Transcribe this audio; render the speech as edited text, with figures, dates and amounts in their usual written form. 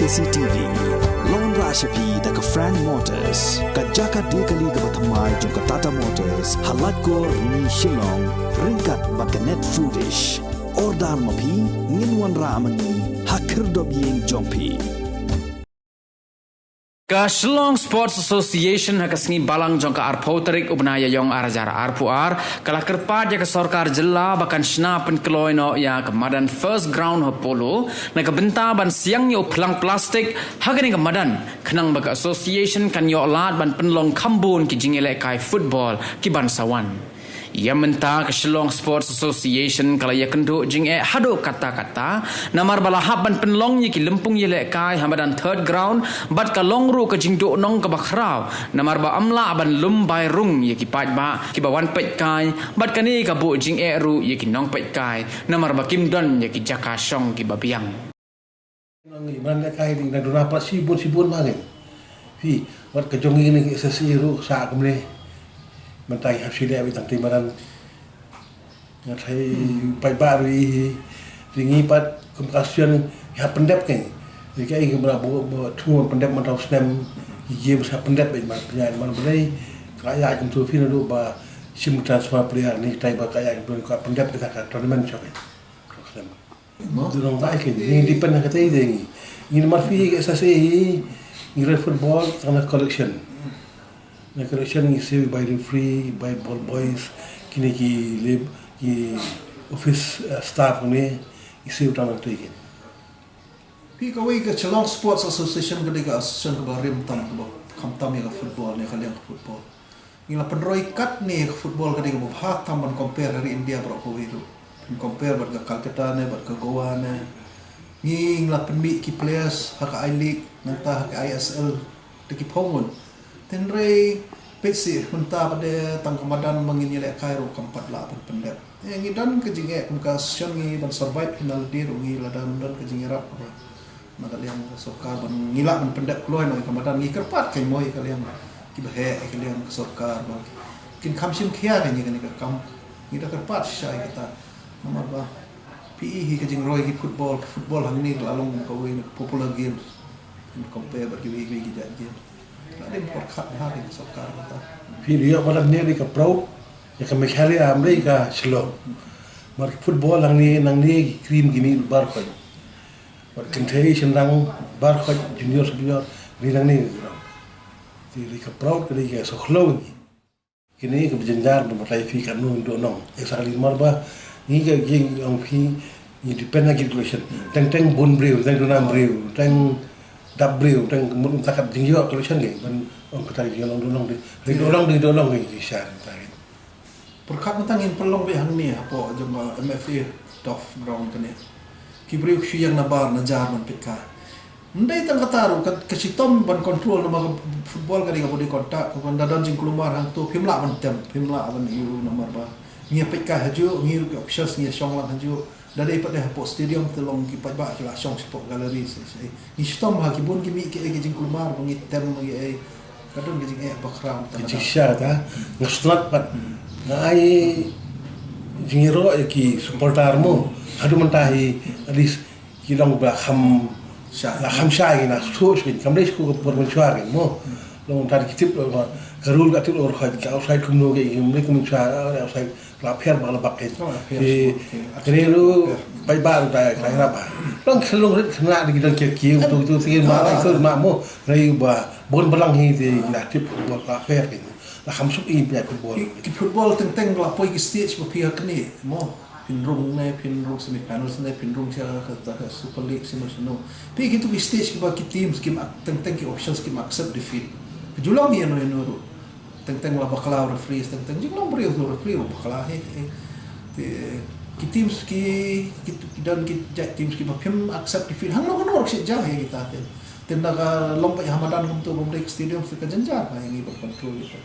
KCTV Lon Rashapi daga Frank Motors kajaka dekali ga bathamai jong Tata Motors halat ko ni Shillong ringkat bakanet foodish ordal mapi nginwan ramani hakir dobyeng jongpi Ka Shillong Sports Association hakasngi balang jong ka arpo tarik ubnaya yong arajara arpu kala kerpat ya ka sorkar jela bakan shna pen keloino ya kemadan first ground hopolo na ka benta ban siang yo pelang plastik hagani kemadan kenang baka association kan yo lat ban penlong kambun ki jingele kai football ki bansawan ia menta ke Shillong Sports Association kala ia kenduk jing hado kata-kata namar balahap ban penlong ye ki lempung ye lek kai hamadan third ground bat ka longru ke jing duk nong ke bakrau namar ba amla ban lum bai rung ye ki paj ba ki bawan pej kai bat kani ka bu jing ru ye ki nong pej kai namar ba kim don ye ki jaka shong ki babiang ngi man lek kai ding dona pa sibun mangen fi wat ke jong ini sesi ru sa kumne mentai hasilnya bitang timaran ngatai pai baru ringi pat komunikasian ya pendep kan jika ingin berapa tuan pendep mantau snem game sa pendep man penyanyi berdai kaya jam tu film tu ba sim transfer player ni tai ba kaya pendep kita kan tournament cakap snem durang baik ni depend kata ini marfi ke sase ni football karena collection na collection isi by referee by ball boys kini ki office staff ni isi utama tu ikin. Pi kawai ke Shillong Sports Association ke dega association ke barim tam ke kamtam ya football ni kalian football. Ngila penroi kat ni football ke dega bahak tam ban compare dari India bro kawai tu. Compare ber ke Calcutta ne ber ke Goa ne. Ngila penbi ki players hak I-League nanta hak ISL deki pongun. Tenrei pesi hunta pada tang kemadan mangin yele kairo kampat la pun pendep yang idan ke jinge muka sion ngi ban survive final dir ngi ladam dan ke jinge rap apa maka liang sokar ban ngila ban pendep kloy no kemadan ngi kerpat kai moy kalian ki bahe kalian sokar bang kin kamsim khia ni ke kam ngi da kerpat syai kita nomor ba PE ke jing roy ki football hang ni lalong ko win popular games compare ba ki wi ki game ada berkat hari sokar kita. Video malam ni ka pro ya ka mekhali amri ka Shillong. Mar football nang ni cream gini bar ko. Mar contation nang bar ko junior senior ni nang ni. Ti ka pro ka ni ka sokhlo ni. Kini ka jenjar bermatai fi kan nu do nong. Exactly mar ba ni ka ging ang fi ni depend na situation. Teng bun breu, teng donam breu, teng dap breu teng mun takat jingyo collection ge ban on kata jingyo long di dolong ge share tarit perkat mentang in pelong be hang ni apo jamba MFA tough ground kene ki breu shi yang nabar na jar man pika ndai tang kataru ke sitom ban control nama football kali ga bodi kontak ko ban dadan jing kulumar hang tu pimla ban yu nomor ba ngi pika haju ngi ke officials ngi song lang haju dari pada hapok stadium telong ki pajba kila song sport gallery sei ni stom ha ki bon ki mi ki jing kulmar ngi tem ngi kadon ki jing bakram ta jisha ta ngstlat pat ngai jingiro ki supportar mo hadu mentahi alis ki dong ba kham syai na so shin kam dai ko por mon chwa mo long tar ki tip karul ka tip or khat ka outside kumno ge imre kum chwa outside la pher ba la baket Kerelu bai baru dah kaya apa? Long kelong rit kena di dalam kaki tu sikit mana itu makmu rai ba bon belang hi di latip buat kafe ini. Lah kamsuk ini punya football. Football teng la poi ki stage ba pihak ni mo pinrung semi final ne pinrung sia kata Super League sino. Pi gitu ki stage ba ki teams ki teng ki options ki accept defeat. Julang ni no teng la bakla referee teng jing long beri referee bakla ki teams ki dan ki teams ki bapim accept defeat hang no sih jah ya kita ten naga lompat hamadan untuk memberi stadium ke jenjar yang ibu control itu